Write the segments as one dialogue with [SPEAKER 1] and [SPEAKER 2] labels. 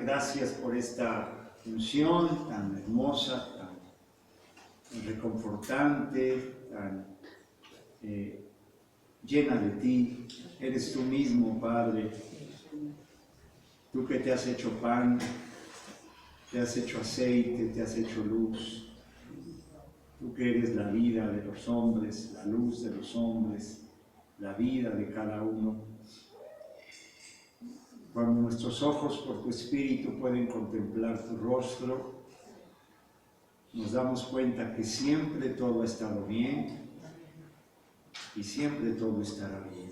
[SPEAKER 1] gracias por esta función tan hermosa, tan reconfortante, tan llena de ti. Eres tú mismo, Padre, tú que te has hecho pan, te has hecho aceite, te has hecho luz, tú que eres la vida de los hombres, la luz de los hombres, la vida de cada uno. Cuando nuestros ojos por tu Espíritu pueden contemplar tu rostro, nos damos cuenta que siempre todo ha estado bien y siempre todo estará bien.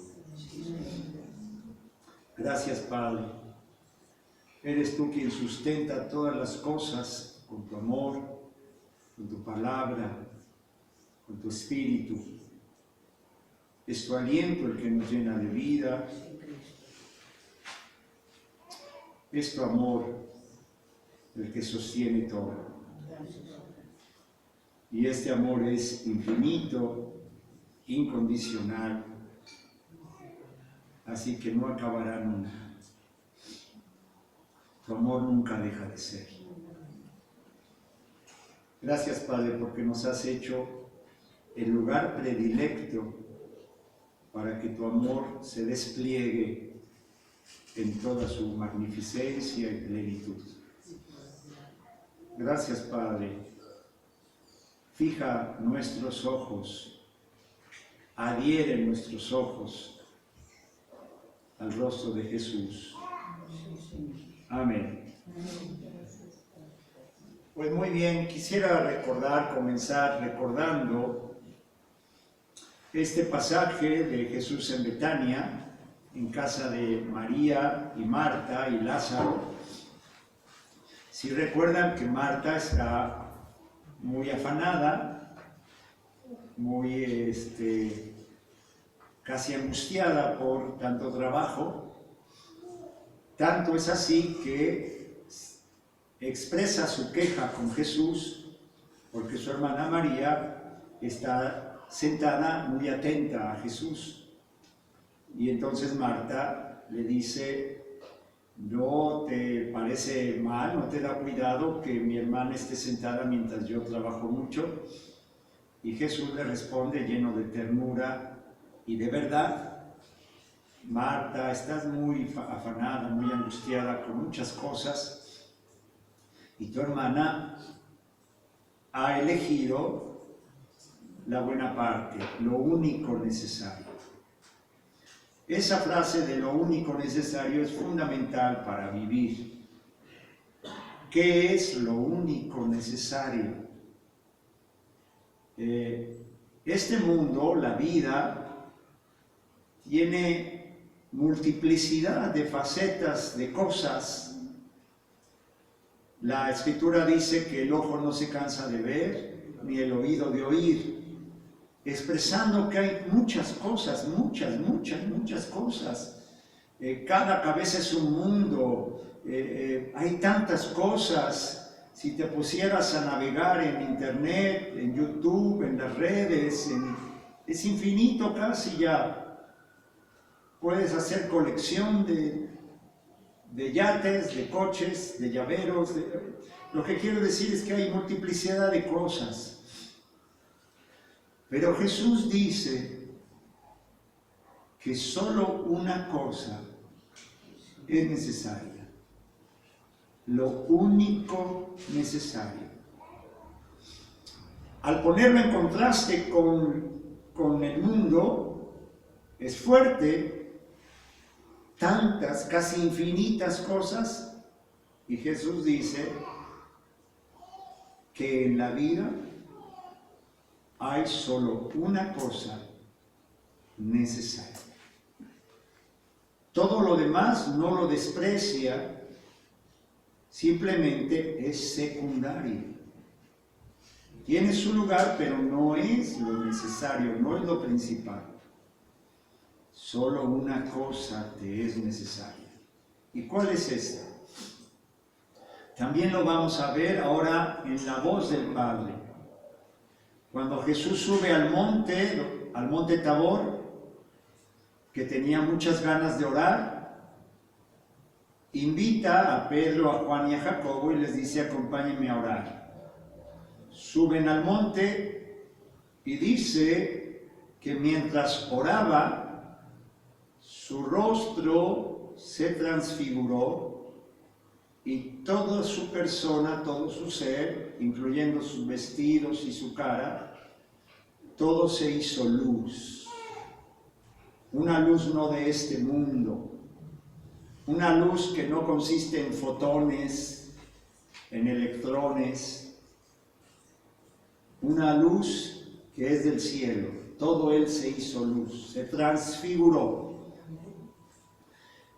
[SPEAKER 1] Gracias, Padre. Eres tú quien sustenta todas las cosas con tu amor, con tu palabra, con tu Espíritu. Es tu aliento el que nos llena de vida. Es tu amor el que sostiene todo. Y este amor es infinito, incondicional, así que no acabará nunca. Tu amor nunca deja de ser. Gracias, Padre, porque nos has hecho el lugar predilecto para que tu amor se despliegue en toda su magnificencia y plenitud. Gracias, Padre. Fija nuestros ojos, adhiere nuestros ojos al rostro de Jesús. Amén. Pues muy bien, quisiera comenzar recordando este pasaje de Jesús en Betania, en casa de María y Marta y Lázaro. Si recuerdan que Marta está muy afanada, muy casi angustiada por tanto trabajo. Tanto es así que expresa su queja con Jesús porque su hermana María está sentada muy atenta a Jesús. Y entonces Marta le dice: ¿no te parece mal, no te da cuidado que mi hermana esté sentada mientras yo trabajo mucho? Y Jesús le responde lleno de ternura y de verdad: Marta, estás muy afanada, muy angustiada con muchas cosas, y tu hermana ha elegido la buena parte, lo único necesario. Esa frase de lo único necesario es fundamental para vivir. ¿Qué es lo único necesario? Este mundo, la vida, tiene multiplicidad de facetas, de cosas. La Escritura dice que el ojo no se cansa de ver, ni el oído de oír, expresando que hay muchas cosas, muchas cosas. Cada cabeza es un mundo, hay tantas cosas. Si te pusieras a navegar en internet, en YouTube, en las redes, es infinito casi ya. Puedes hacer colección de yates, de coches, de llaveros. Lo que quiero decir es que hay multiplicidad de cosas. Pero Jesús dice que solo una cosa es necesaria. Lo único necesario. Al ponerlo en contraste con el mundo, es fuerte. Tantas, casi infinitas cosas, y Jesús dice que en la vida hay solo una cosa necesaria. Todo lo demás no lo desprecia, simplemente es secundario. Tiene su lugar, pero no es lo necesario, no es lo principal. Solo una cosa te es necesaria. ¿Y cuál es esta? También lo vamos a ver ahora en la voz del Padre. Cuando Jesús sube al monte Tabor, que tenía muchas ganas de orar, invita a Pedro, a Juan y a Jacobo y les dice: acompáñenme a orar. Suben al monte y dice que mientras oraba, su rostro se transfiguró y toda su persona, todo su ser, incluyendo sus vestidos y su cara, todo se hizo luz. Una luz no de este mundo, una luz que no consiste en fotones, en electrones, una luz que es del cielo. Todo él se hizo luz, se transfiguró.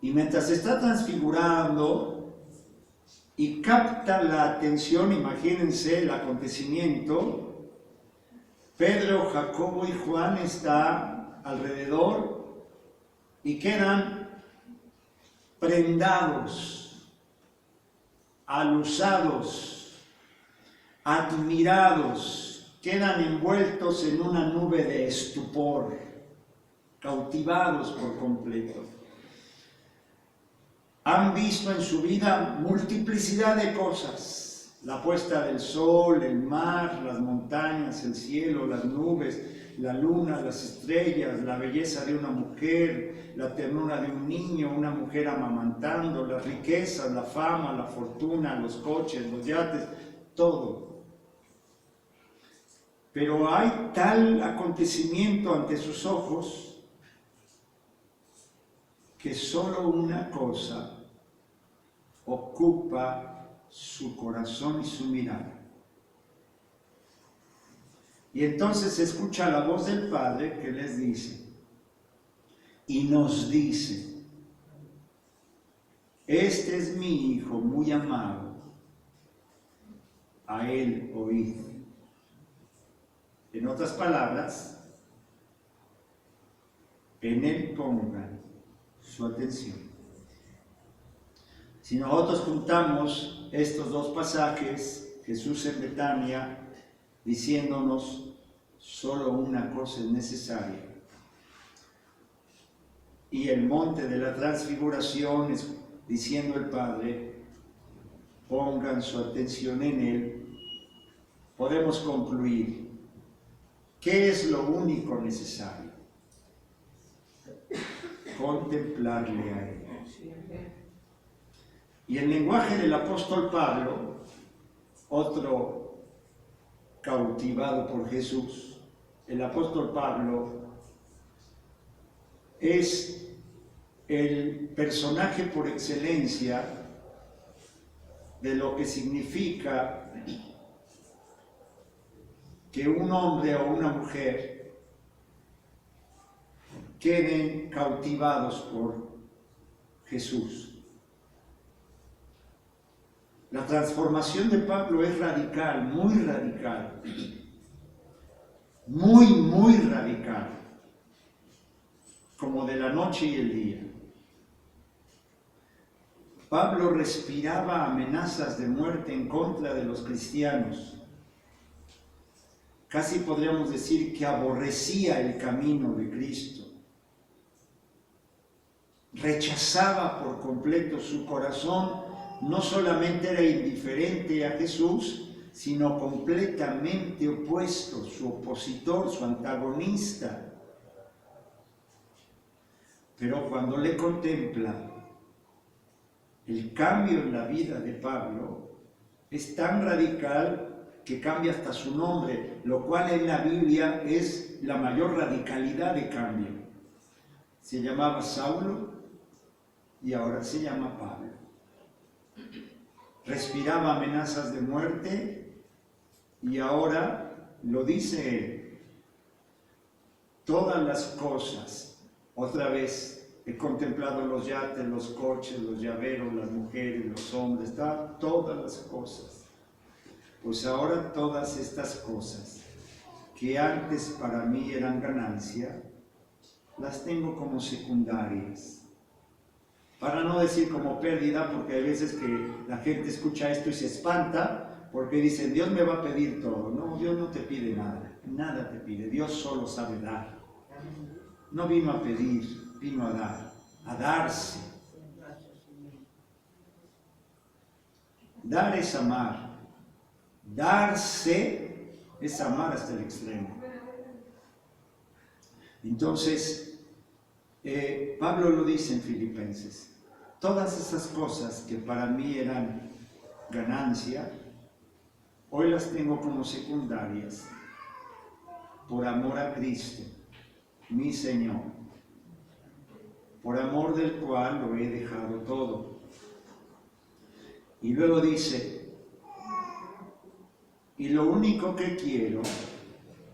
[SPEAKER 1] Y mientras se está transfigurando y capta la atención, imagínense el acontecimiento, Pedro, Jacobo y Juan están alrededor y quedan prendados, alusados, admirados, quedan envueltos en una nube de estupor, cautivados por completo. Han visto en su vida multiplicidad de cosas: la puesta del sol, el mar, las montañas, el cielo, las nubes, la luna, las estrellas, la belleza de una mujer, la ternura de un niño, una mujer amamantando, las riquezas, la fama, la fortuna, los coches, los yates, todo. Pero hay tal acontecimiento ante sus ojos que solo una cosa ocupa su corazón y su mirada. Y entonces se escucha la voz del Padre que les dice y nos dice: este es mi Hijo muy amado, a él oíd. En otras palabras, en él pongan su atención. Si nosotros juntamos estos dos pasajes, Jesús en Betania diciéndonos solo una cosa es necesaria, y el monte de la transfiguración diciendo el Padre, pongan su atención en él, podemos concluir: ¿qué es lo único necesario? Contemplarle a él. Y el lenguaje del apóstol Pablo, otro cautivado por Jesús, el apóstol Pablo es el personaje por excelencia de lo que significa que un hombre o una mujer queden cautivados por Jesús. La transformación de Pablo es radical, muy radical, muy radical, como de la noche y el día. Pablo respiraba amenazas de muerte en contra de los cristianos. Casi podríamos decir que aborrecía el camino de Cristo. Rechazaba por completo, su corazón no solamente era indiferente a Jesús, sino completamente opuesto, su opositor, su antagonista. Pero cuando le contempla, el cambio en la vida de Pablo es tan radical que cambia hasta su nombre, lo cual en la Biblia es la mayor radicalidad de cambio. Se llamaba Saulo y ahora se llama Pablo. Respiraba amenazas de muerte y ahora lo dice él: todas las cosas, otra vez, he contemplado los yates, los coches, los llaveros, las mujeres, los hombres, todas las cosas. Pues ahora todas estas cosas que antes para mí eran ganancia, las tengo como secundarias. Para no decir como pérdida, porque hay veces que la gente escucha esto y se espanta, porque dicen: Dios me va a pedir todo. No, Dios no te pide nada, nada te pide, Dios solo sabe dar. No vino a pedir, vino a dar, a darse. Dar es amar. Darse es amar hasta el extremo. Entonces, Pablo lo dice en Filipenses. Todas esas cosas que para mí eran ganancia, hoy las tengo como secundarias por amor a Cristo, mi Señor, por amor del cual lo he dejado todo. Y luego dice, y lo único que quiero,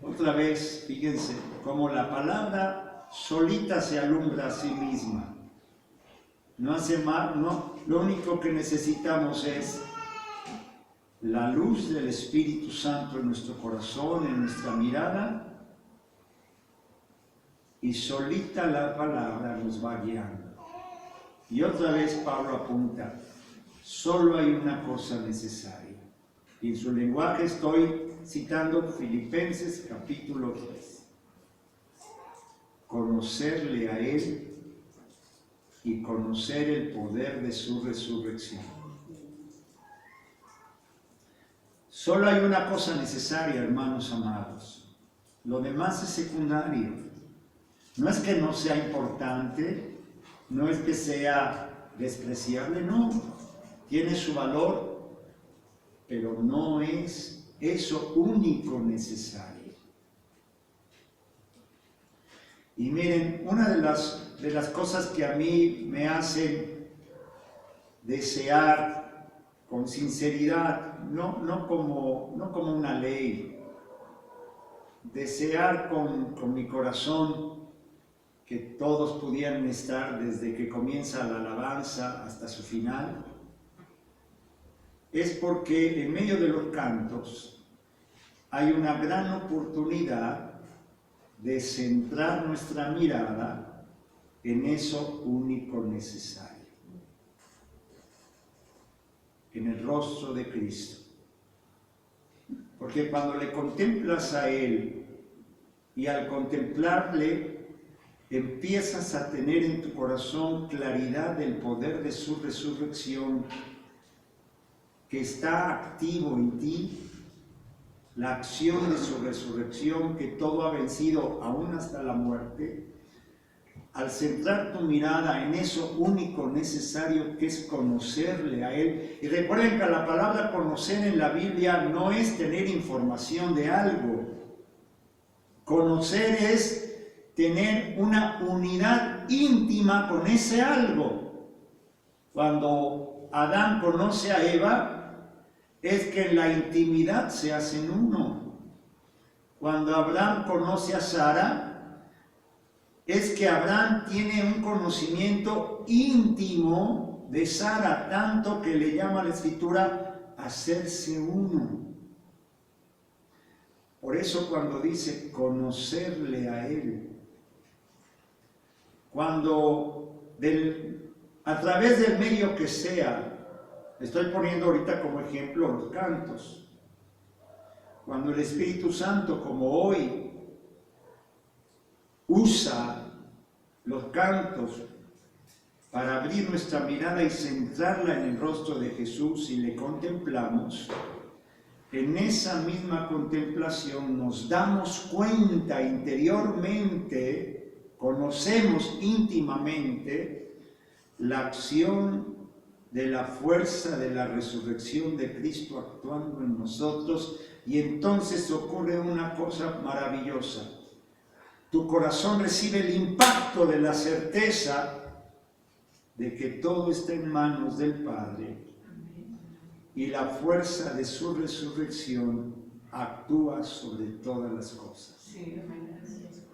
[SPEAKER 1] otra vez, fíjense, como la palabra solita se alumbra a sí misma, no hace mal, no, lo único que necesitamos es la luz del Espíritu Santo en nuestro corazón, en nuestra mirada, y solita la palabra nos va guiando. Y otra vez Pablo apunta, solo hay una cosa necesaria. Y en su lenguaje estoy citando Filipenses capítulo 3. Conocerle a Él y conocer el poder de su resurrección. Solo hay una cosa necesaria, hermanos amados. Lo demás es secundario. No es que no sea importante, no es que sea despreciable, no. Tiene su valor, pero no es eso único necesario. Y miren, una de las cosas que a mí me hacen desear con sinceridad, no como una ley, desear con mi corazón que todos pudieran estar desde que comienza la alabanza hasta su final, es porque en medio de los cantos hay una gran oportunidad de centrar nuestra mirada en eso único necesario, en el rostro de Cristo. Porque cuando le contemplas a Él y al contemplarle empiezas a tener en tu corazón claridad del poder de su resurrección que está activo en ti, la acción de su resurrección que todo ha vencido aún hasta la muerte. Al centrar tu mirada en eso único necesario que es conocerle a Él, y recuerden que la palabra conocer en la Biblia no es tener información de algo. Conocer es tener una unidad íntima con ese algo. Cuando Adán conoce a Eva, es que en la intimidad se hacen uno. Cuando Abraham conoce a Sara, es que Abraham tiene un conocimiento íntimo de Sara, tanto que le llama a la Escritura hacerse uno. Por eso cuando dice conocerle a Él, cuando a través del medio que sea, estoy poniendo ahorita como ejemplo los cantos, cuando el Espíritu Santo como hoy usa los cantos para abrir nuestra mirada y centrarla en el rostro de Jesús y le contemplamos, en esa misma contemplación nos damos cuenta interiormente, conocemos íntimamente la acción de la fuerza de la resurrección de Cristo actuando en nosotros, y entonces ocurre una cosa maravillosa. Tu corazón recibe el impacto de la certeza de que todo está en manos del Padre y la fuerza de su resurrección actúa sobre todas las cosas,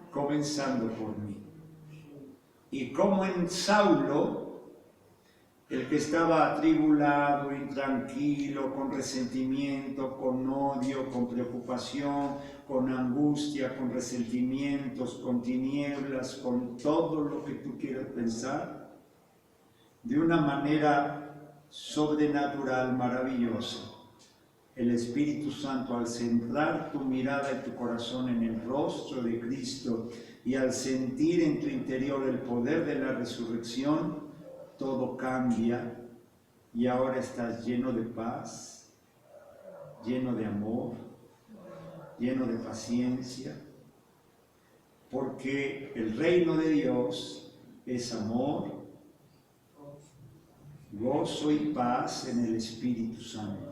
[SPEAKER 1] comenzando por mí. Y como en Saulo, el que estaba atribulado, intranquilo, con resentimiento, con odio, con preocupación, con angustia, con resentimientos, con tinieblas, con todo lo que tú quieras pensar, de una manera sobrenatural, maravillosa, el Espíritu Santo, al centrar tu mirada y tu corazón en el rostro de Cristo y al sentir en tu interior el poder de la resurrección, todo cambia y ahora estás lleno de paz, lleno de amor, lleno de paciencia, porque el reino de Dios es amor, gozo y paz en el Espíritu Santo.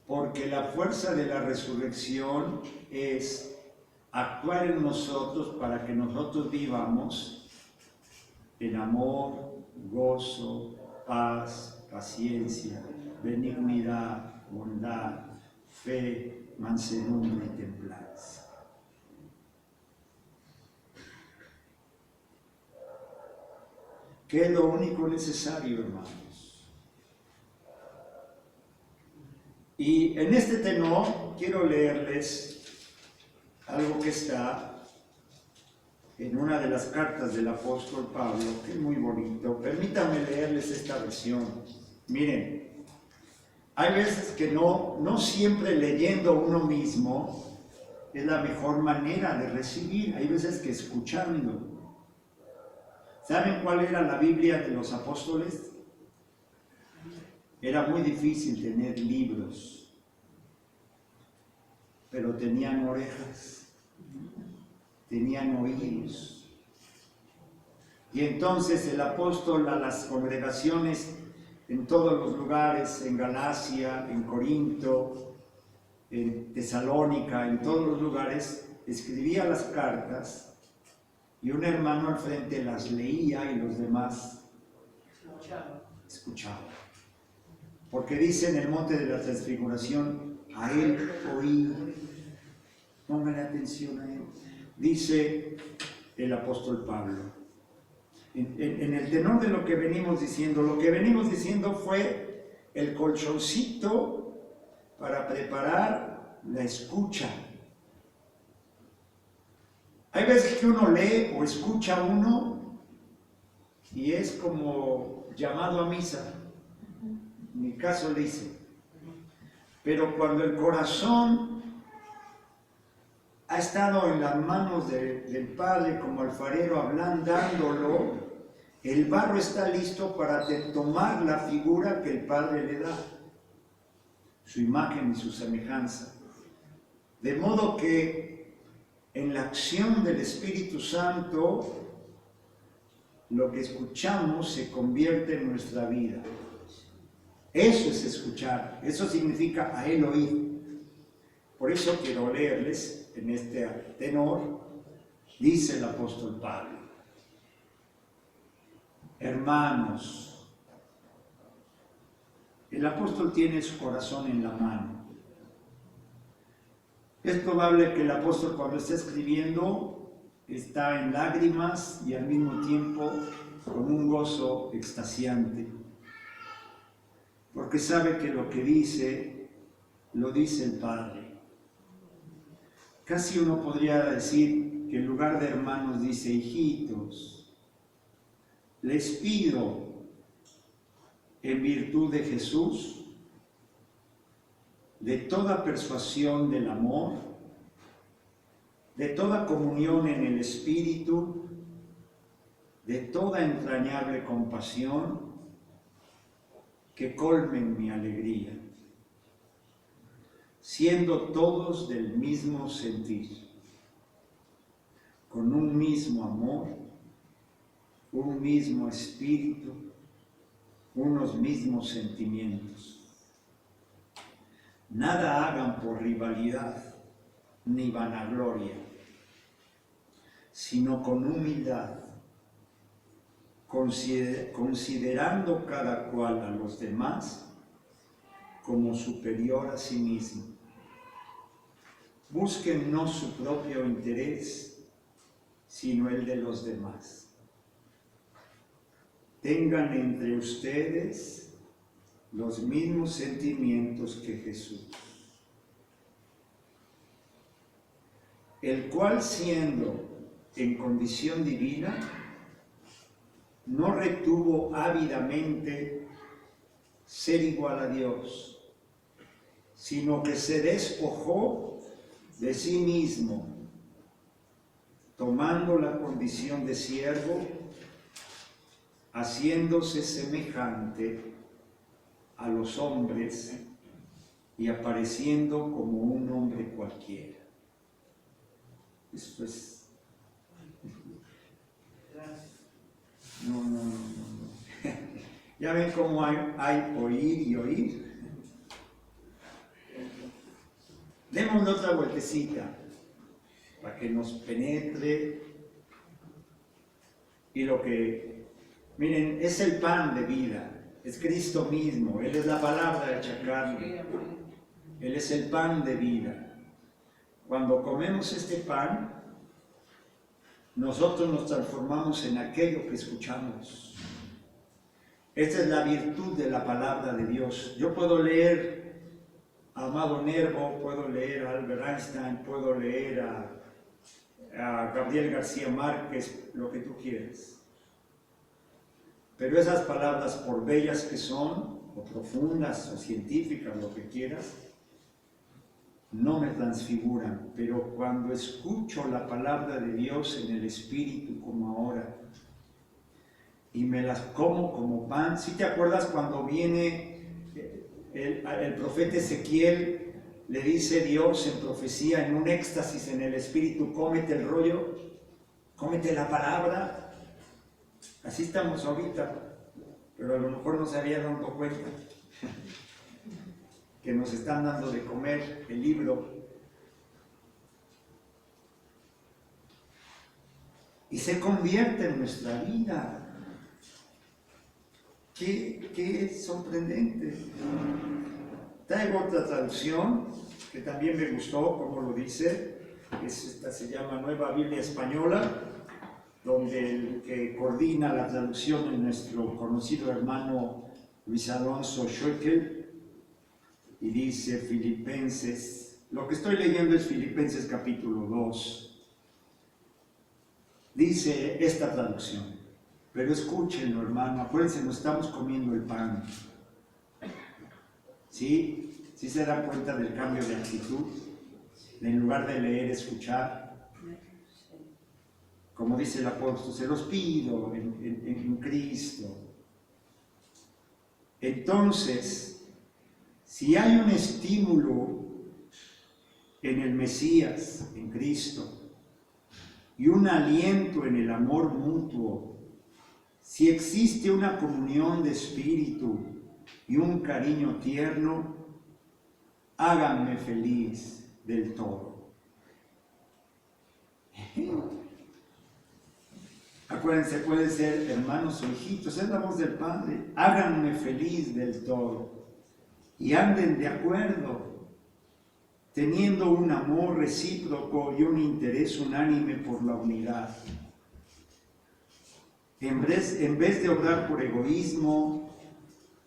[SPEAKER 1] Porque la fuerza de la resurrección es actuar en nosotros para que nosotros vivamos en amor, gozo, paz, paciencia, benignidad, bondad, fe, mansedumbre y templanza. ¿Qué es lo único necesario, hermanos? Y en este tenor quiero leerles algo que está en una de las cartas del apóstol Pablo, que es muy bonito. Permítanme leerles esta versión. Miren, hay veces que no siempre leyendo uno mismo es la mejor manera de recibir. Hay veces que escuchando. ¿Saben cuál era la Biblia de los apóstoles? Era muy difícil tener libros, pero tenían orejas, tenían oídos. Y entonces el apóstol a las congregaciones en todos los lugares, en Galacia, en Corinto, en Tesalónica, en todos los lugares, escribía las cartas y un hermano al frente las leía y los demás escuchaban. Porque dice en el monte de la transfiguración, a él oí. Póngale atención a él. Dice el apóstol Pablo. En el tenor de lo que venimos diciendo fue el colchoncito para preparar la escucha. Hay veces que uno lee o escucha a uno y es como llamado a misa. Ni caso le hice. Pero cuando el corazón ha estado en las manos del Padre como alfarero ablandándolo, el barro está listo para tomar la figura que el Padre le da, su imagen y su semejanza. De modo que en la acción del Espíritu Santo, lo que escuchamos se convierte en nuestra vida. Eso es escuchar, eso significa a él oír. Por eso quiero leerles en este tenor, dice el apóstol Pablo: hermanos, el apóstol tiene su corazón en la mano. Es probable que el apóstol cuando está escribiendo está en lágrimas y al mismo tiempo con un gozo extasiante, porque sabe que lo que dice, lo dice el Padre. Casi uno podría decir que en lugar de hermanos dice hijitos. Les pido, en virtud de Jesús, de toda persuasión del amor, de toda comunión en el Espíritu, de toda entrañable compasión, que colmen mi alegría, siendo todos del mismo sentir, con un mismo amor, un mismo espíritu, unos mismos sentimientos. Nada hagan por rivalidad ni vanagloria, sino con humildad, considerando cada cual a los demás como superior a sí mismo. Busquen no su propio interés, sino el de los demás. Tengan entre ustedes los mismos sentimientos que Jesús, el cual, siendo en condición divina, no retuvo ávidamente ser igual a Dios, sino que se despojó de sí mismo, tomando la condición de siervo, haciéndose semejante a los hombres y apareciendo como un hombre cualquiera. Esto es... No. ¿Ya ven cómo hay oír y oír? Démosle otra vueltecita para que nos penetre. Y lo que, miren, es el pan de vida, es Cristo mismo, Él es la palabra hecha carne, Él es el pan de vida. Cuando comemos este pan, nosotros nos transformamos en aquello que escuchamos. Esta es la virtud de la palabra de Dios. Yo puedo leer a Amado Nervo, puedo leer a Albert Einstein, puedo leer a Gabriel García Márquez, lo que tú quieras. Pero esas palabras, por bellas que son, o profundas, o científicas, lo que quieras, no me transfiguran. Pero cuando escucho la palabra de Dios en el Espíritu, como ahora, y me las como pan. ¿Sí te acuerdas cuando viene el profeta Ezequiel, le dice Dios en profecía, en un éxtasis en el Espíritu, cómete el rollo, cómete la palabra? Así estamos ahorita, pero a lo mejor no se había dado cuenta que nos están dando de comer el libro. Y se convierte en nuestra vida. Qué sorprendente. Traigo otra traducción que también me gustó, como lo dice. Esta se llama Nueva Biblia Española, donde el que coordina la traducción es nuestro conocido hermano Luis Alonso Schöckel, y dice Filipenses, lo que estoy leyendo es Filipenses capítulo 2. Dice esta traducción. Pero escúchenlo, hermano, acuérdense, nos estamos comiendo el pan. ¿Sí? ¿Sí se dan cuenta del cambio de actitud? En lugar de leer, escuchar. Como dice el apóstol, se los pido en Cristo. Entonces, si hay un estímulo en el Mesías, en Cristo, y un aliento en el amor mutuo, si existe una comunión de espíritu y un cariño tierno, háganme feliz del todo. Acuérdense, pueden ser hermanos o hijitos, es la voz del Padre. Háganme feliz del todo y anden de acuerdo, teniendo un amor recíproco y un interés unánime por la unidad. En vez de obrar por egoísmo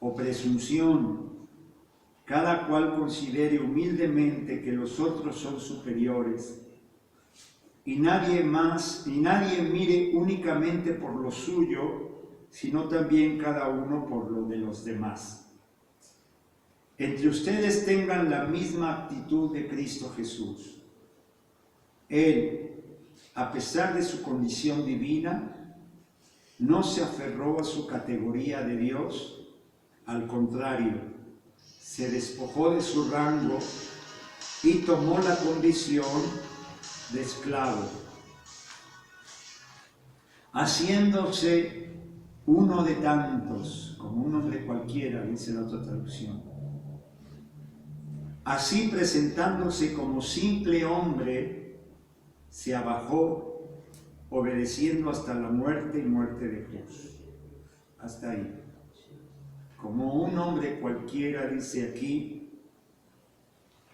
[SPEAKER 1] o presunción, cada cual considere humildemente que los otros son superiores y nadie mire únicamente por lo suyo, sino también cada uno por lo de los demás. Entre ustedes tengan la misma actitud de Cristo Jesús. Él, a pesar de su condición divina, no se aferró a su categoría de Dios, al contrario, se despojó de su rango y tomó la condición de esclavo, haciéndose uno de tantos, como un hombre cualquiera, dice la otra traducción. Así, presentándose como simple hombre, se abajó, obedeciendo hasta la muerte y muerte de cruz. Hasta ahí. Como un hombre cualquiera, dice aquí,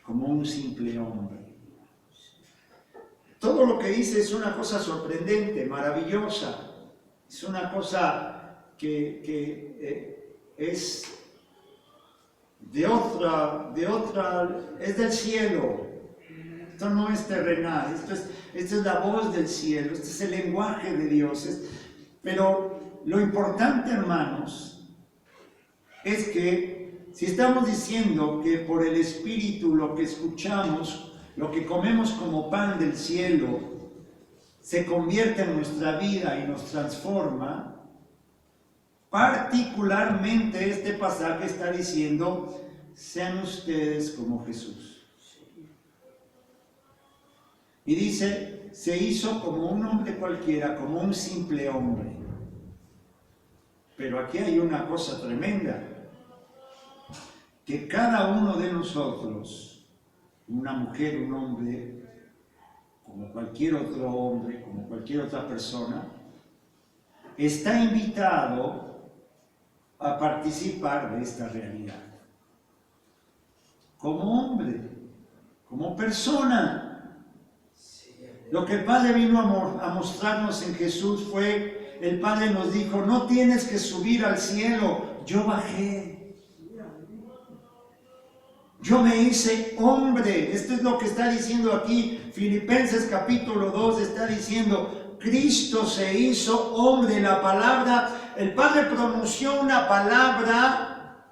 [SPEAKER 1] como un simple hombre. Todo lo que dice es una cosa sorprendente, maravillosa. Es una cosa que es de otra, es del cielo. Esto no es terrenal, esta es la voz del cielo, este es el lenguaje de Dios. Pero lo importante, hermanos, es que si estamos diciendo que por el Espíritu lo que escuchamos, lo que comemos como pan del cielo, se convierte en nuestra vida y nos transforma, particularmente este pasaje está diciendo, sean ustedes como Jesús. Y dice, se hizo como un hombre cualquiera, como un simple hombre. Pero aquí hay una cosa tremenda, que cada uno de nosotros, una mujer, un hombre, como cualquier otro hombre, como cualquier otra persona, está invitado a participar de esta realidad. Como hombre, como persona. Lo que el Padre vino a mostrarnos en Jesús fue, el Padre nos dijo, no tienes que subir al cielo, yo bajé. Yo me hice hombre. Esto es lo que está diciendo aquí Filipenses capítulo 2, está diciendo, Cristo se hizo hombre. La palabra, el Padre pronunció una palabra,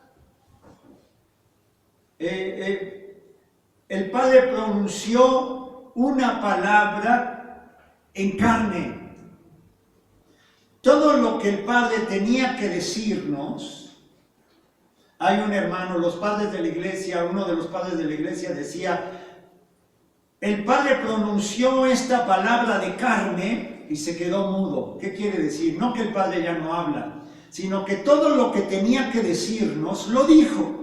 [SPEAKER 1] el Padre pronunció una palabra en carne. Todo lo que el Padre tenía que decirnos, hay un hermano, los padres de la iglesia, uno de los padres de la iglesia decía, el Padre pronunció esta palabra de carne y se quedó mudo. ¿Qué quiere decir? No que el Padre ya no habla, sino que todo lo que tenía que decirnos lo dijo.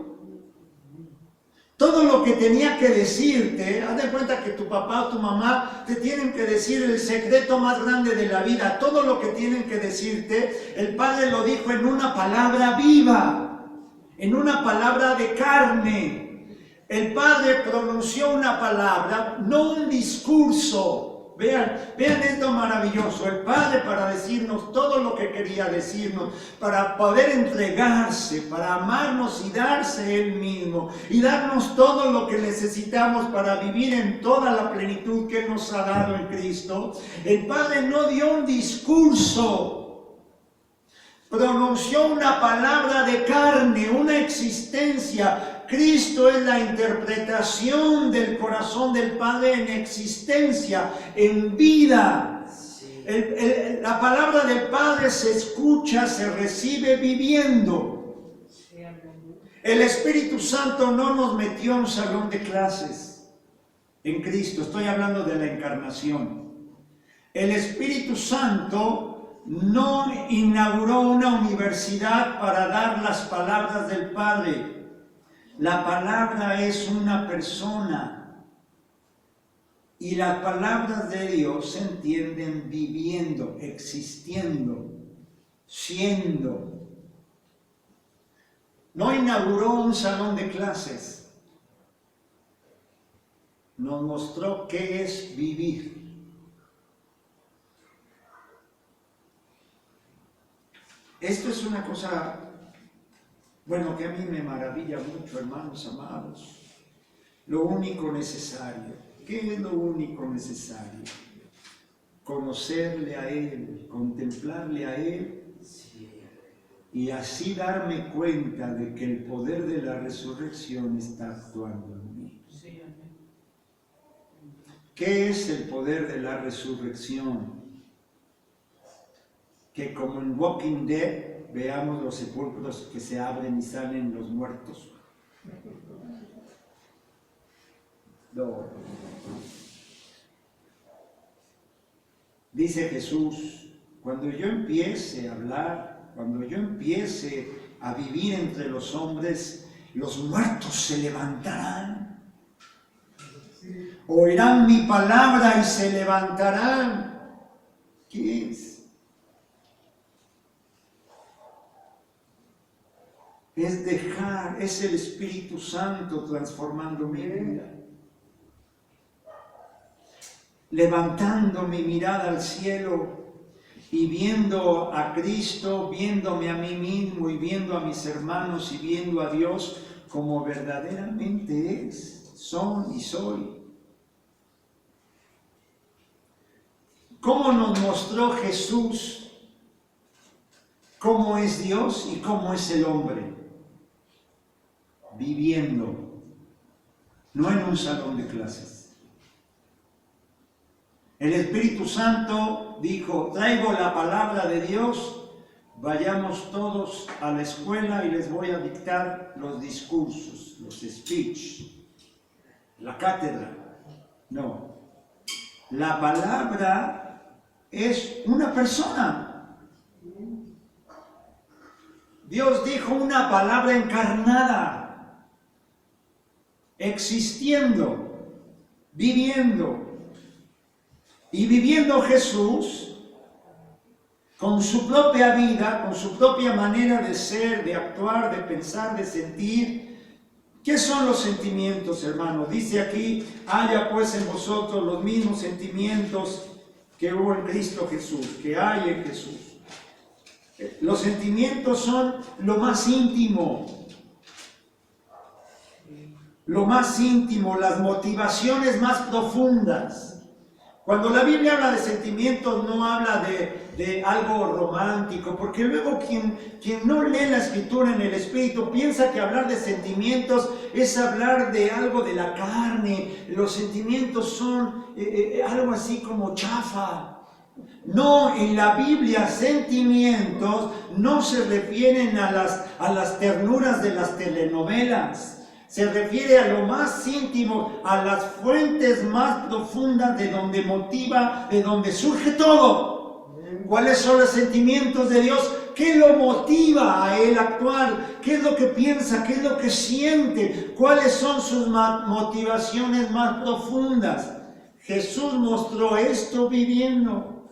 [SPEAKER 1] Todo lo que tenía que decirte, haz de cuenta que tu papá o tu mamá te tienen que decir el secreto más grande de la vida. Todo lo que tienen que decirte, el Padre lo dijo en una palabra viva, en una palabra de carne. El Padre pronunció una palabra, no un discurso. Vean esto maravilloso. El Padre, para decirnos todo lo que quería decirnos, para poder entregarse, para amarnos y darse Él mismo, y darnos todo lo que necesitamos para vivir en toda la plenitud que Él nos ha dado en Cristo. El Padre no dio un discurso, pronunció una palabra de carne, una existencia. Cristo es la interpretación del corazón del Padre en existencia, en vida. La palabra del Padre se escucha, se recibe viviendo. El Espíritu Santo no nos metió en un salón de clases en Cristo. Estoy hablando de la encarnación. El Espíritu Santo no inauguró una universidad para dar las palabras del Padre. La palabra es una persona y las palabras de Dios se entienden viviendo, existiendo, siendo. No inauguró un salón de clases, nos mostró qué es vivir. Esto es una cosa, bueno, que a mí me maravilla mucho, hermanos amados. Lo único necesario. ¿Qué es lo único necesario? Conocerle a Él, contemplarle a Él, y así darme cuenta de que el poder de la resurrección está actuando en mí. ¿Qué es el poder de la resurrección? Que como en Walking Dead, veamos los sepulcros que se abren y salen los muertos. No. Dice Jesús, cuando yo empiece a hablar, cuando yo empiece a vivir entre los hombres, los muertos se levantarán. Oirán mi palabra y se levantarán. ¿Qué es? Es dejar, es el Espíritu Santo transformando mi vida. Levantando mi mirada al cielo y viendo a Cristo, viéndome a mí mismo y viendo a mis hermanos y viendo a Dios como verdaderamente es, son y soy. ¿Cómo nos mostró Jesús cómo es Dios y cómo es el hombre? Viviendo, no en un salón de clases. El Espíritu Santo dijo, traigo la palabra de Dios, vayamos todos a la escuela y les voy a dictar los discursos, los speech, la cátedra. No. La palabra es una persona. Dios dijo una palabra encarnada, existiendo, viviendo. Y viviendo Jesús con su propia vida, con su propia manera de ser, de actuar, de pensar, de sentir. ¿Qué son los sentimientos, hermano? Dice aquí, haya pues en vosotros los mismos sentimientos que hubo en Cristo Jesús, que hay en Jesús. Los sentimientos son lo más íntimo, las motivaciones más profundas. Cuando la Biblia habla de sentimientos, no habla de algo romántico, porque luego quien no lee la Escritura en el Espíritu piensa que hablar de sentimientos es hablar de algo de la carne. Los sentimientos son algo así como chafa. No, en la Biblia sentimientos no se refieren a las ternuras de las telenovelas. Se refiere a lo más íntimo, a las fuentes más profundas de donde motiva, de donde surge todo. ¿Cuáles son los sentimientos de Dios? ¿Qué lo motiva a Él a actuar? ¿Qué es lo que piensa? ¿Qué es lo que siente? ¿Cuáles son sus motivaciones más profundas? Jesús mostró esto viviendo.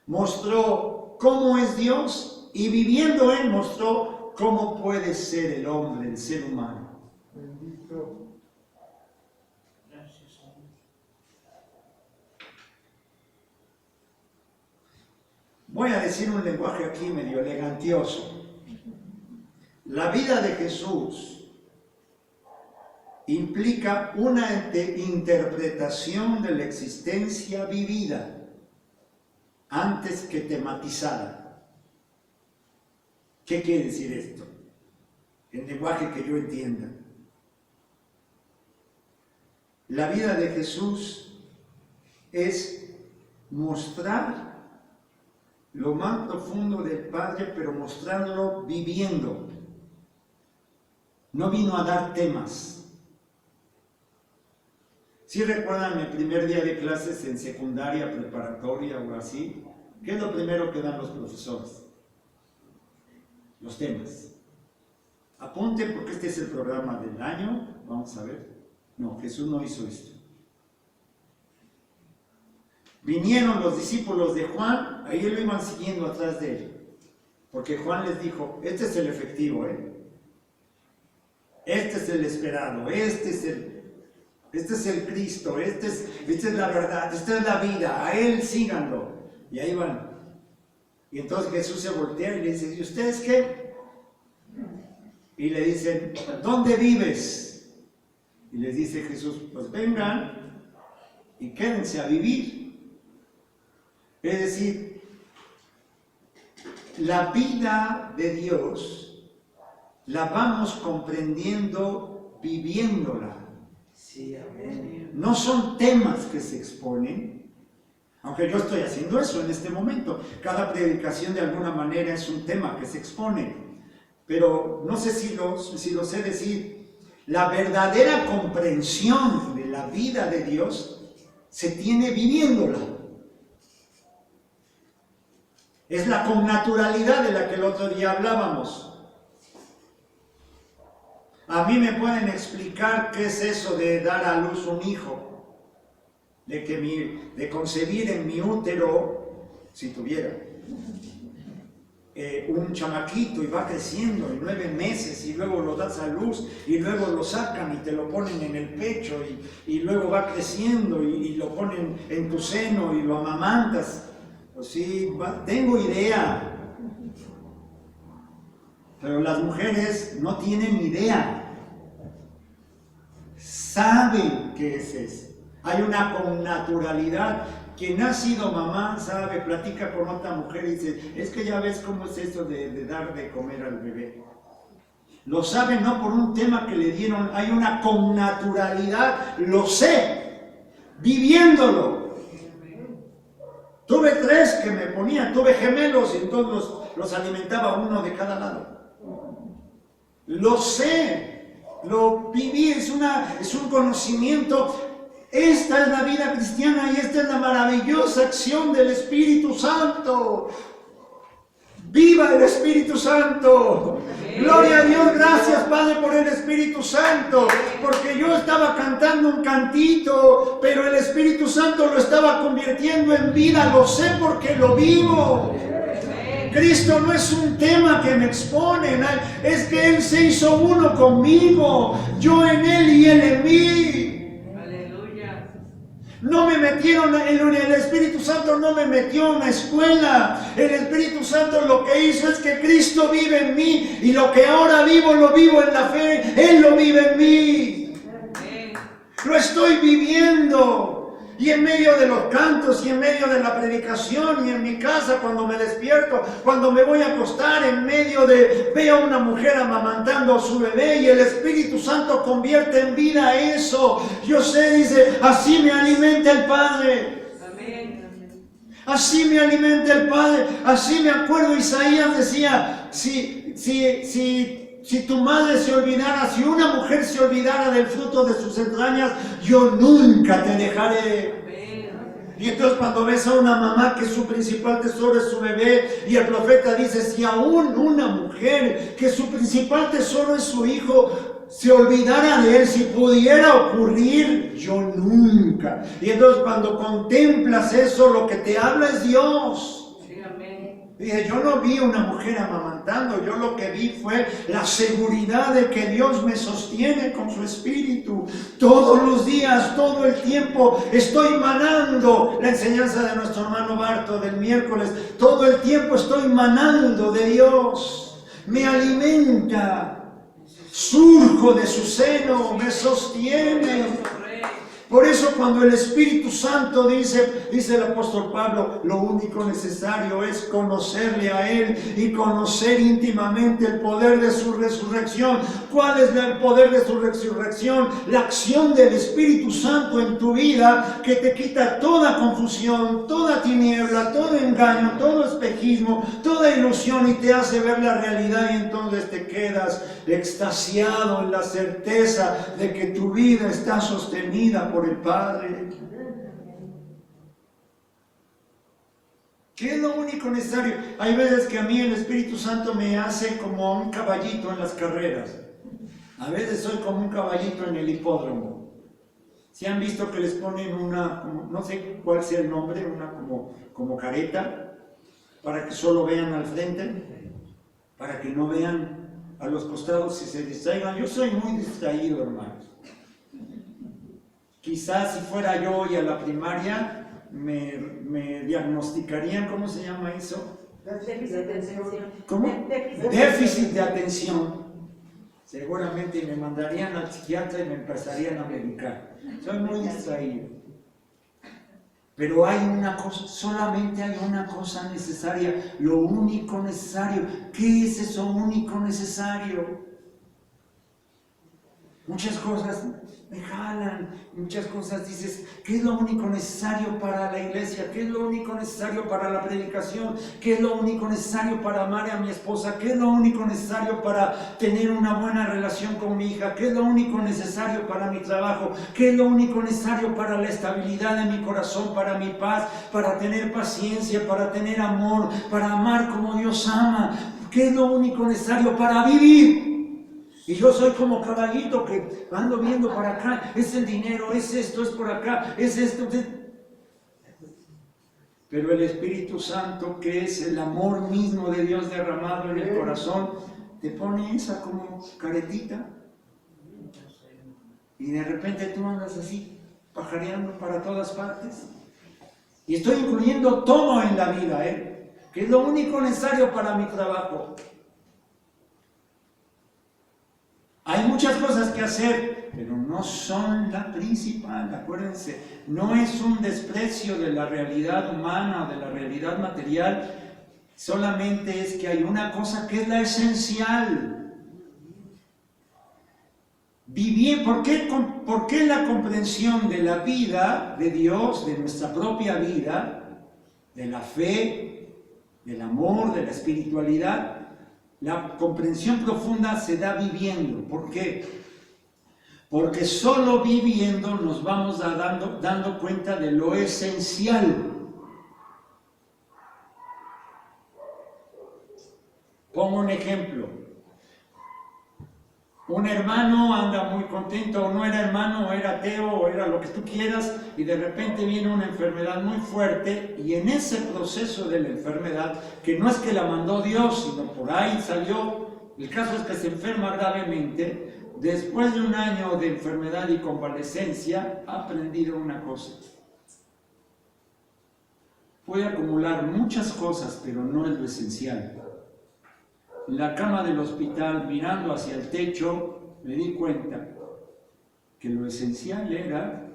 [SPEAKER 1] Mostró cómo es Dios y viviendo Él mostró cómo puede ser el hombre, el ser humano. Bendito. Gracias, Señor. Voy a decir un lenguaje aquí medio elegantioso. La vida de Jesús implica una interpretación de la existencia vivida antes que tematizada. ¿Qué quiere decir esto? En lenguaje que yo entienda. La vida de Jesús es mostrar lo más profundo del Padre, pero mostrarlo viviendo. No vino a dar temas. ¿Sí recuerdan el primer día de clases en secundaria, preparatoria o así? ¿Qué es lo primero que dan los profesores? Los temas. Apunten porque este es el programa del año. Vamos a ver. No, Jesús no hizo esto. Vinieron los discípulos de Juan, ahí lo iban siguiendo atrás de él. Porque Juan les dijo, este es el efectivo, este es el esperado, este es el Cristo, esta es la verdad, esta es la vida, a Él síganlo. Y ahí van. Y entonces Jesús se voltea y le dice, ¿y ustedes qué? Y le dicen, ¿dónde vives? Y les dice Jesús, pues vengan y quédense a vivir. Es decir, la vida de Dios la vamos comprendiendo viviéndola. Sí, amén. No son temas que se exponen, aunque yo estoy haciendo eso en este momento. Cada predicación de alguna manera es un tema que se expone, pero no sé si lo sé decir. La verdadera comprensión de la vida de Dios se tiene viviéndola. Es la connaturalidad de la que el otro día hablábamos. A mí me pueden explicar qué es eso de dar a luz un hijo, de concebir en mi útero, si tuviera, un chamaquito y va creciendo en 9 meses y luego lo das a luz y luego lo sacan y te lo ponen en el pecho y luego va creciendo y lo ponen en tu seno y lo amamantas. Pues sí, tengo idea. Pero las mujeres no tienen idea. Saben qué es eso. Hay una connaturalidad. Quien ha sido mamá sabe, platica con otra mujer y dice, es que ya ves cómo es eso de dar de comer al bebé. Lo sabe no por un tema que le dieron, hay una connaturalidad, lo sé, viviéndolo. Tú tuve 3 que me ponían, tuve gemelos y entonces los alimentaba uno de cada lado. Lo sé, lo viví, es un conocimiento. Esta es la vida cristiana y esta es la maravillosa acción del Espíritu Santo. ¡Viva el Espíritu Santo! Gloria a Dios, gracias Padre por el Espíritu Santo, porque yo estaba cantando un cantito, pero el Espíritu Santo lo estaba convirtiendo en vida, lo sé porque lo vivo. Cristo no es un tema que me exponen, es que Él se hizo uno conmigo, yo en Él y Él en mí. No me metieron, el Espíritu Santo no me metió a una escuela. El Espíritu Santo lo que hizo es que Cristo vive en mí y lo que ahora vivo, lo vivo en la fe. Él lo vive en mí. Lo estoy viviendo. Y en medio de los cantos y en medio de la predicación y en mi casa cuando me despierto, cuando me voy a acostar, en medio de veo a una mujer amamantando a su bebé y el Espíritu Santo convierte en vida eso. Yo sé, dice, así me alimenta el Padre. Así me alimenta el Padre. Así me acuerdo, Isaías decía, si tu madre se olvidara, si una mujer se olvidara del fruto de sus entrañas, yo nunca te dejaré. Y entonces cuando ves a una mamá que su principal tesoro es su bebé, y el profeta dice, si aún una mujer que su principal tesoro es su hijo, se olvidara de él, si pudiera ocurrir, yo nunca. Y entonces cuando contemplas eso, lo que te habla es Dios. Dije, yo no vi una mujer amamantando, yo lo que vi fue la seguridad de que Dios me sostiene con su Espíritu. Todos los días, todo el tiempo, estoy manando la enseñanza de nuestro hermano Barto del miércoles. Todo el tiempo estoy manando de Dios. Me alimenta, surjo de su seno, me sostiene. Por eso cuando el Espíritu Santo dice el apóstol Pablo, lo único necesario es conocerle a Él y conocer íntimamente el poder de su resurrección. ¿Cuál es el poder de su resurrección? La acción del Espíritu Santo en tu vida que te quita toda confusión, toda tiniebla, todo engaño, todo espejismo, toda ilusión y te hace ver la realidad y entonces te quedas extasiado en la certeza de que tu vida está sostenida por el Padre. ¿Qué es lo único necesario? Hay veces que a mí el Espíritu Santo me hace como un caballito en las carreras. A veces soy como un caballito en el hipódromo. ¿Sí han visto que les ponen una, no sé cuál sea el nombre, una como careta, para que solo vean al frente, para que no vean a los costados y se distraigan? Yo soy muy distraído, hermanos. Quizás si fuera yo y a la primaria me diagnosticarían, ¿cómo se llama eso?
[SPEAKER 2] Déficit de atención.
[SPEAKER 1] ¿Cómo? Déficit de atención. Seguramente me mandarían al psiquiatra y me empezarían a medicar. Soy muy distraído. Pero hay una cosa, solamente hay una cosa necesaria, lo único necesario. ¿Qué es eso único necesario? Muchas cosas me jalan, muchas cosas dices, ¿qué es lo único necesario para la iglesia? ¿Qué es lo único necesario para la predicación? ¿Qué es lo único necesario para amar a mi esposa? ¿Qué es lo único necesario para tener una buena relación con mi hija? ¿Qué es lo único necesario para mi trabajo? ¿Qué es lo único necesario para la estabilidad de mi corazón, para mi paz, para tener paciencia, para tener amor, para amar como Dios ama? ¿Qué es lo único necesario para vivir? Y yo soy como caballito que ando viendo para acá, es el dinero, es esto, es por acá, es esto. Pero el Espíritu Santo, que es el amor mismo de Dios derramado en el corazón, te pone esa como caretita. Y de repente tú andas así, pajareando para todas partes. Y estoy incluyendo todo en la vida, que es lo único necesario para mi trabajo. Hay muchas cosas que hacer, pero no son la principal, acuérdense. No es un desprecio de la realidad humana o de la realidad material, solamente es que hay una cosa que es la esencial. Vivir, ¿por qué la comprensión de la vida de Dios, de nuestra propia vida, de la fe, del amor, de la espiritualidad. La comprensión profunda se da viviendo. ¿Por qué? Porque solo viviendo nos vamos dando cuenta de lo esencial. Pongo un ejemplo. Un hermano anda muy contento, o no era hermano, o era ateo, o era lo que tú quieras, y de repente viene una enfermedad muy fuerte, y en ese proceso de la enfermedad, que no es que la mandó Dios, sino por ahí salió, el caso es que se enferma gravemente, después de un año de enfermedad y convalecencia, ha aprendido una cosa. Puede acumular muchas cosas, pero no es lo esencial. En la cama del hospital, mirando hacia el techo, me di cuenta que lo esencial era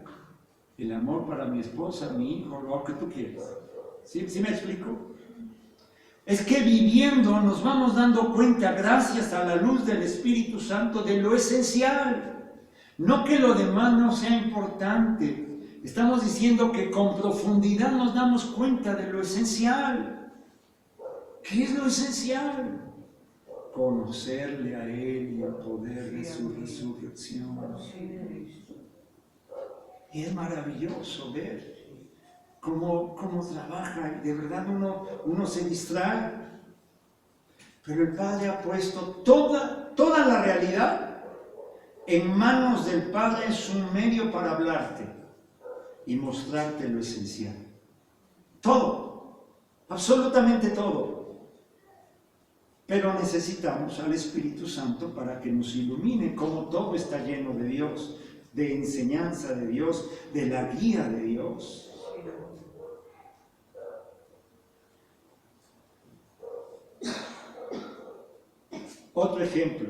[SPEAKER 1] el amor para mi esposa, mi hijo, lo que tú quieras. ¿Sí me explico? Es que viviendo nos vamos dando cuenta, gracias a la luz del Espíritu Santo, de lo esencial. No que lo demás no sea importante. Estamos diciendo que con profundidad nos damos cuenta de lo esencial. ¿Qué es lo esencial? Conocerle a Él y el poder de su resurrección. Y es maravilloso ver cómo trabaja, y de verdad uno se distrae. Pero el Padre ha puesto toda la realidad en manos del Padre. Es un medio para hablarte y mostrarte lo esencial. Todo, absolutamente todo. Pero necesitamos al Espíritu Santo para que nos ilumine cómo todo está lleno de Dios, de enseñanza de Dios, de la guía de Dios. Otro ejemplo.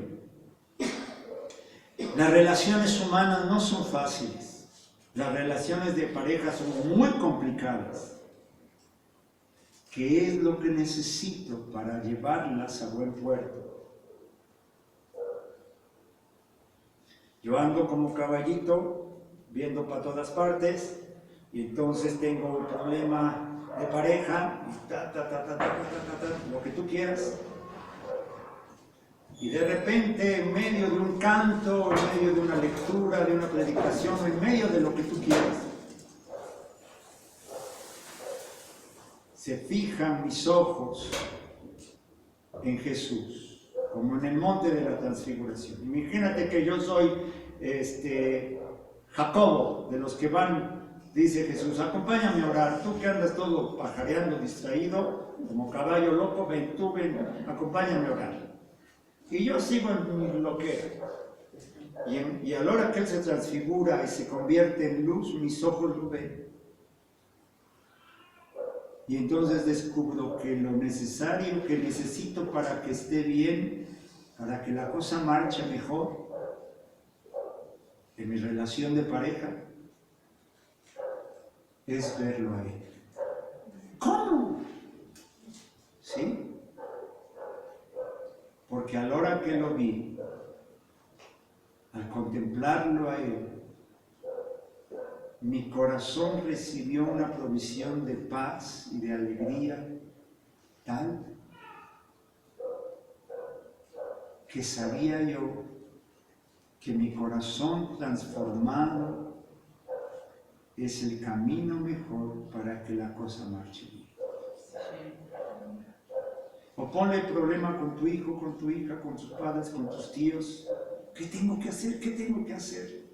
[SPEAKER 1] Las relaciones humanas no son fáciles. Las relaciones de pareja son muy complicadas. ¿Qué es lo que necesito para llevarlas a buen puerto? Yo ando como caballito, viendo para todas partes, y entonces tengo un problema de pareja, y lo que tú quieras. Y de repente, en medio de un canto, en medio de una lectura, de una predicación, en medio de lo que tú quieras, se fijan mis ojos en Jesús, como en el monte de la transfiguración. Imagínate que yo soy Jacobo, de los que van, dice Jesús, acompáñame a orar. Tú que andas todo pajareando, distraído, como caballo loco, ven, acompáñame a orar. Y yo sigo en mi loquera. Y a la hora que Él se transfigura y se convierte en luz, mis ojos lo ven. Y entonces descubro que lo necesario que necesito para que esté bien, para que la cosa marche mejor en mi relación de pareja, es verlo a Él. ¿Cómo? ¿Sí? Porque a la hora que lo vi, al contemplarlo a Él, mi corazón recibió una provisión de paz y de alegría tal que sabía yo que mi corazón transformado es el camino mejor para que la cosa marche bien. O ponle el problema con tu hijo, con tu hija, con tus padres, con tus tíos. ¿Qué tengo que hacer? ¿Qué tengo que hacer?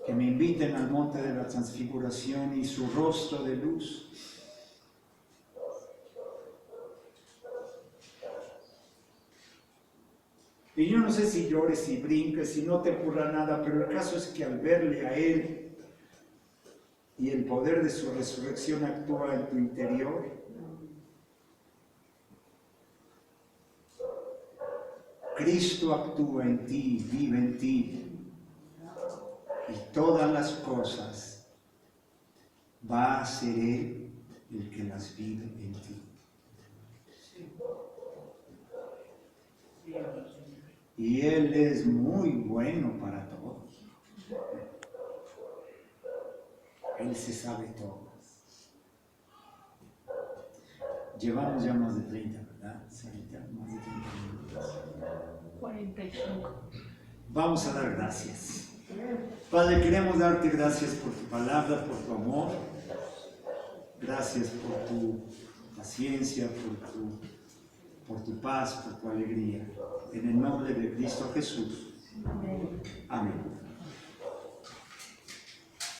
[SPEAKER 1] Que me inviten al monte de la transfiguración y su rostro de luz. Y yo no sé si llores, si brinques, si no te ocurra nada, pero el caso es que al verle a Él y el poder de su resurrección actúa en tu interior, Cristo actúa en ti, vive en ti. Y todas las cosas va a ser Él el que las vive en ti. Y Él es muy bueno para todos. Él se sabe todo. Llevamos ya más de 30, ¿verdad? Sarita, más de 30 minutos.
[SPEAKER 2] 45.
[SPEAKER 1] Vamos a dar gracias. Padre, queremos darte gracias por tu palabra, por tu amor. Gracias por tu paciencia, por tu paz, por tu alegría. En el nombre de Cristo Jesús. Amén.